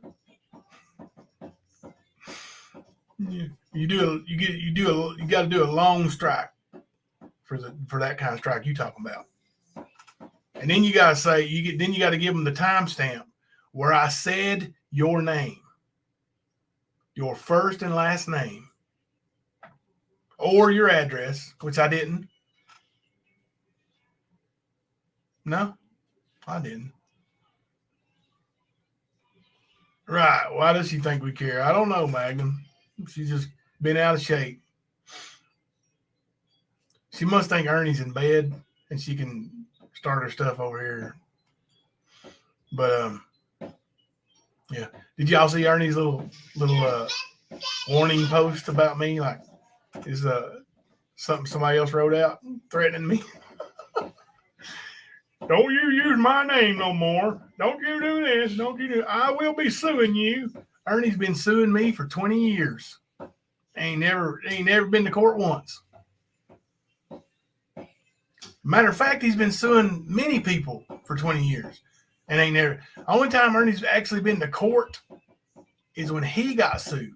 Speaker 2: Yeah. You got to do a long strike for that kind of strike you talking about. And then you got to say you got to give them the timestamp where I said your name, your first and last name, or your address, which I didn't. No, I didn't. Right. Why does she think we care? I don't know, Magnum. She's just been out of shape. She must think Ernie's in bed and she can start her stuff over here. But yeah. Did y'all see Ernie's little warning post about me? Like, is something somebody else wrote out threatening me? Don't you use my name no more. Don't you do this. Don't you do. I will be suing you. Ernie's been suing me for 20 years. Ain't never been to court once. Matter of fact, he's been suing many people for 20 years. And ain't never. Only time Ernie's actually been to court is when he got sued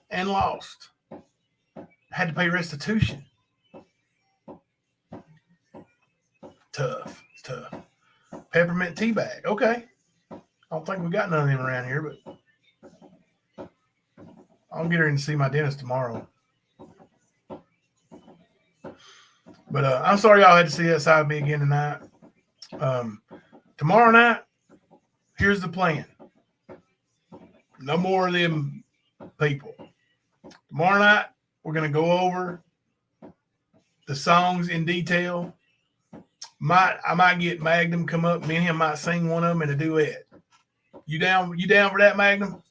Speaker 2: and lost. Had to pay restitution. Tough. It's tough. Peppermint tea bag. Okay. I don't think we got none of them around here, but I'll get her in to see my dentist tomorrow. But I'm sorry y'all had to see that side of me again tonight. Tomorrow night, here's the plan. No more of them people. Tomorrow night, we're going to go over the songs in detail. I might get Magnum come up. Me and him might sing one of them in a duet. You down for that, Magnum?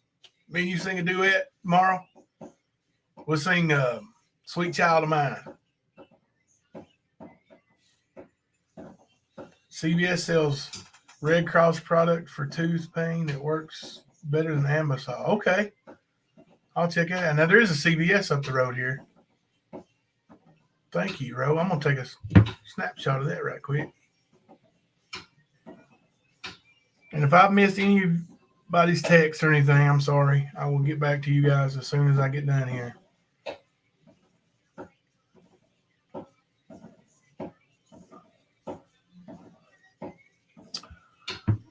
Speaker 2: Me and you sing a duet tomorrow? We'll sing Sweet Child of Mine. CVS sells Red Cross product for tooth pain that works better than Ambisol. Okay. I'll check it out. Now, there is a CVS up the road here. Thank you, Ro. I'm going to take a snapshot of that right quick. And if I've missed anybody's text or anything, I'm sorry. I will get back to you guys as soon as I get done here.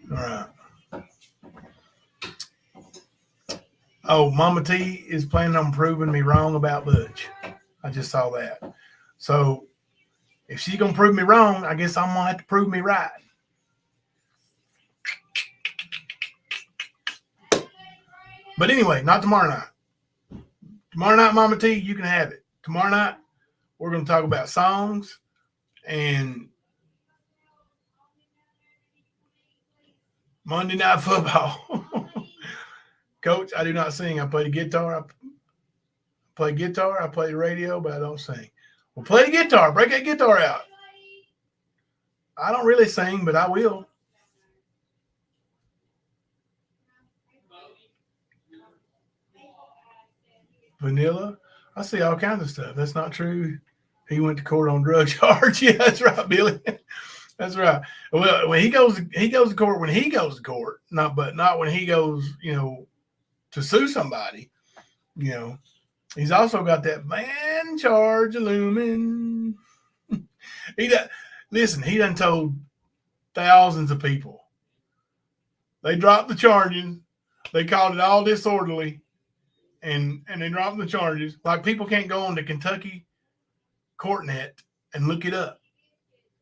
Speaker 2: All right. Oh, Mama T is planning on proving me wrong about Butch. I just saw that. So if she's going to prove me wrong, I guess I'm going to have to prove me right. But anyway, not tomorrow night. Tomorrow night, Mama T, you can have it. Tomorrow night, we're going to talk about songs and Monday Night Football. Coach, I do not sing. I play the guitar. I play the radio, but I don't sing. Well, play the guitar. Break that guitar out. I don't really sing, but I will. Vanilla. I see all kinds of stuff. That's not true. He went to court on drug charge. Yeah, that's right, Billy. That's right. Well, when he goes to court, when he goes to court, not when he goes, to sue somebody, he's also got that man charge looming. He done told thousands of people. They dropped the charges. They called it all disorderly, and they dropped the charges. Like, people can't go on to Kentucky CourtNet and look it up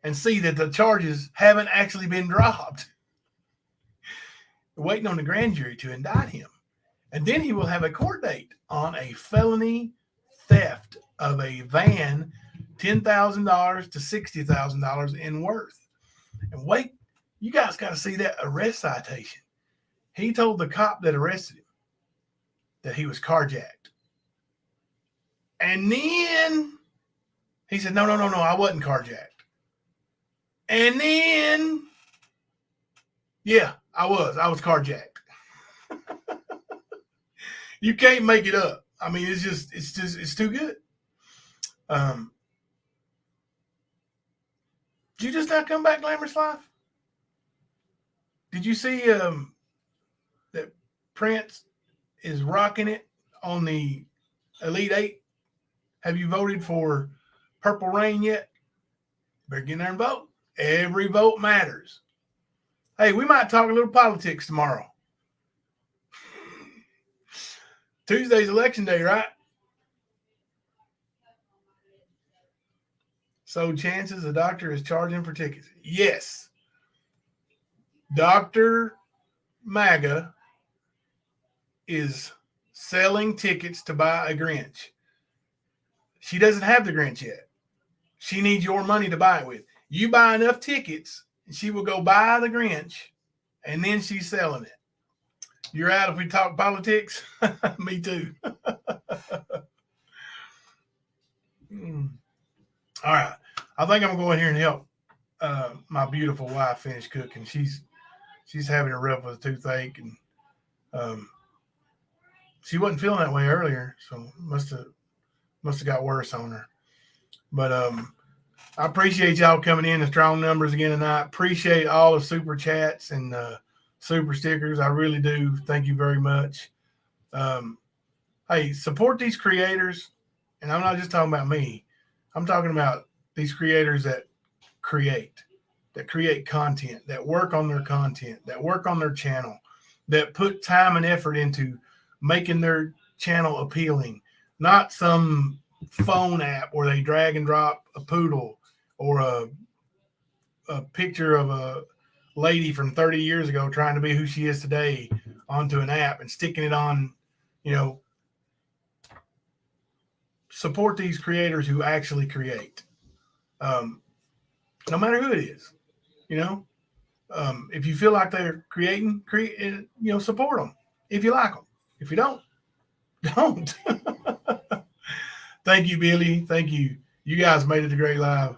Speaker 2: and see that the charges haven't actually been dropped. We're waiting on the grand jury to indict him. And then he will have a court date on a felony theft of a van, $10,000 to $60,000 in worth. And wait, you guys got to see that arrest citation. He told the cop that arrested him that he was carjacked. And then he said, no, I wasn't carjacked. And then, yeah, I was carjacked. You can't make it up. I mean, it's too good. Did you just not come back, Glamorous Life? Did you see that Prince is rocking it on the Elite Eight? Have you voted for Purple Rain yet? Better get in there and vote. Every vote matters. Hey, we might talk a little politics tomorrow. Tuesday's election day, right? So chances the doctor is charging for tickets. Yes. Dr. MAGA is selling tickets to buy a Grinch. She doesn't have the Grinch yet. She needs your money to buy it with. You buy enough tickets, and she will go buy the Grinch, and then she's selling it. You're out if we talk politics? Me too. All right. I think I'm going to go in here and help my beautiful wife finish cooking. She's having a rough with a toothache, and she wasn't feeling that way earlier, so must have got worse on her. But I appreciate y'all coming in, the strong numbers again tonight. Appreciate all the super chats and super stickers. I really do. Thank you very much. Hey, support these creators. And I'm not just talking about me. I'm talking about these creators that create content, that work on their content, that work on their channel, that put time and effort into making their channel appealing. Not some phone app where they drag and drop a poodle or a picture of a lady from 30 years ago trying to be who she is today onto an app and sticking it on, support these creators who actually create. No matter who it is, if you feel like they're creating, support them if you like them. If you don't. Thank you, Billy. Thank you. You guys made it a great live.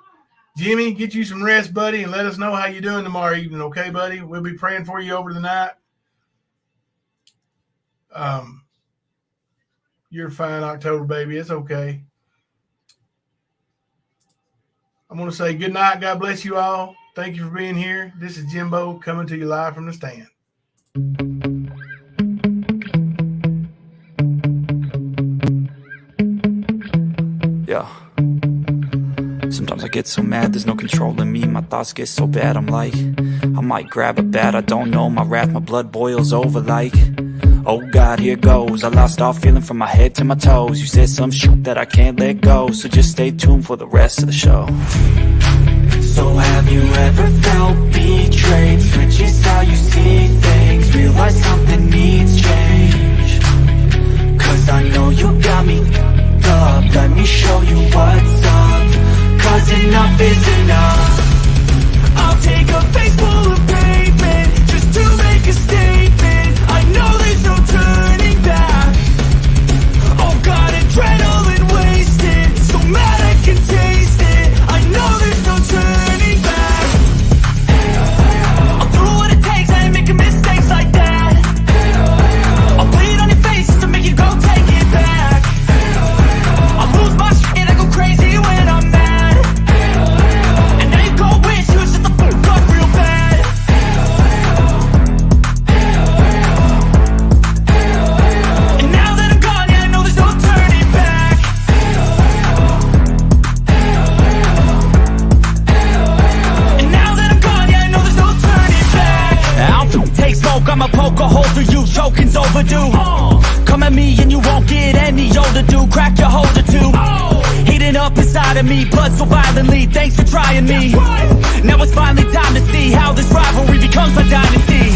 Speaker 2: Jimmy, get you some rest, buddy, and let us know how you're doing tomorrow evening, okay, buddy? We'll be praying for you over the night. You're fine, October, baby. It's okay. I'm going to say good night. God bless you all. Thank you for being here. This is Jimbo coming to you live from the stand.
Speaker 1: Yeah. Sometimes I get so mad, there's no controlling me. My thoughts get so bad, I'm like, I might grab a bat, I don't know. My wrath, my blood boils over like, oh God, here goes. I lost all feeling from my head to my toes. You said some shit that I can't let go, so just stay tuned for the rest of the show. So have you ever felt betrayed? Switches how you see things, realize something needs change. Cause I know you got me up, let me show you what's up. Cause enough is enough. I'll take a face full of pavement just to make a statement. I know there's no turning back. Oh God, adrenaline wasted, so mad I can taste it. I know there's no turning back. I'll do what it takes, I ain't making mistakes like that. I'll bleed on your face to make you go take it back. I'll lose my shit, I go crazy when I'm mad. And now you go wish you shut the fuck up real bad. And now that I'm gone, yeah, I know there's no turning back. And now that I'm gone, yeah, I know there's no turning back. I'll take smoke, I'ma poke a hole through you, choking's overdue. Come at me and you won't get any older, dude. Crack your holder too. Heating up inside of me, blood so violently. Thanks for trying me. Now it's finally time to see how this rivalry becomes a dynasty.